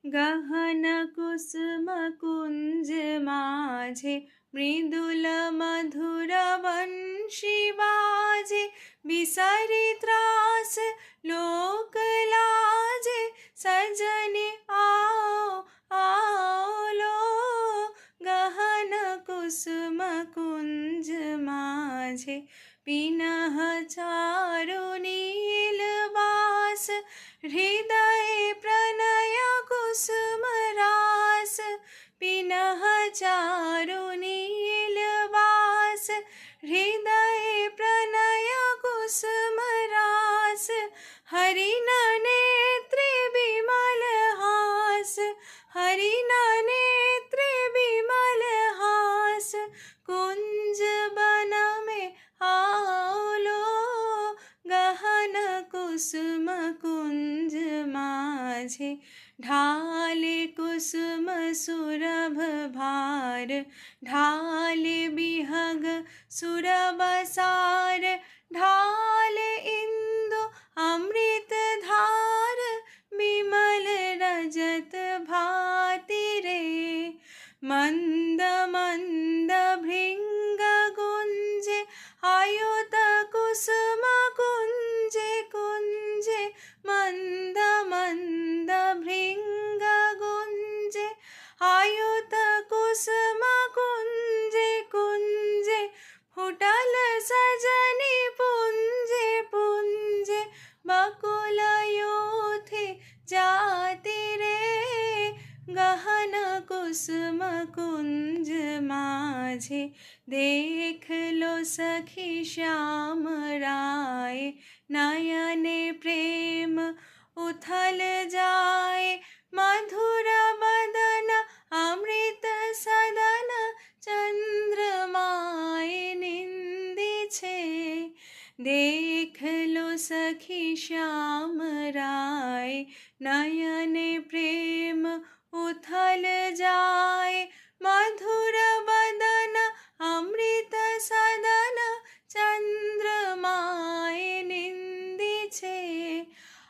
गहन कुसुम कुंज माझे मृदुल मधुर वंशी बाजे बिसरी त्रास लोक लाजे सजने आओ आओ लो गहन कुसुम कुंज माझे पिनह चारु नीलवास हृदय प्रणय कुसुम रास पिनह चारु नीलवास हृदय प्रणय कुसुम रास हरिन नेत्रे विमल हास हरिन नेत्रे विमल हास कुंज बन में आओ लो गहन कुसुम कुंज माझे ढाले कुसुम सुरभ भार ढाले बिहग सुरभ सार ढाले इंदु अमृत धार विमल रजत भाति रे मंद मंद भृंग गुंजे आयुत कुसुम कुंजे कुंजे मंद मंद भृंग गुंजे आयुत कुसुम कुंजे कुंजे फुटल सजनी पुंजे पुंजे बकुल योथे जाति रे गहन कुसुम कुंज माझे देख लो सखी श्याम राय नयने प्रेम उथल जाए मधुर बदन अमृत सदन चंद्रमाए निंदी छे देख लो सखी श्याम राय नयने प्रेम उथल जाए मधुर बदन अमृत सदन चंद्रमाए निंदी छे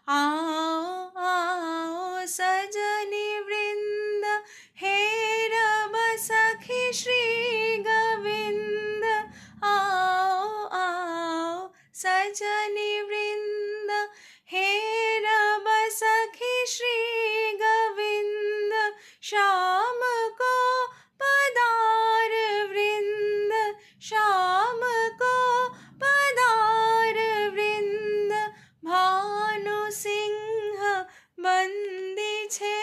आओ आओ सजनी वृंद हेरब सखी श्री गोविंद आओ आओ सजनी वृंद हेरब सखी श्री गोविंद श्याम को पदार वृंद श्याम को पदार वृंद भानु सिंह बंदी छे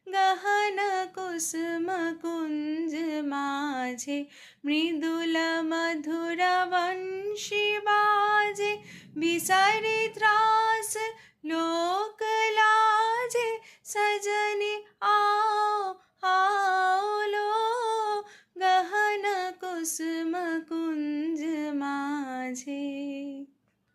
गहन कुसुम कुंज माझे मृदुल मधुर वंशी बाजे बिसरी त्रास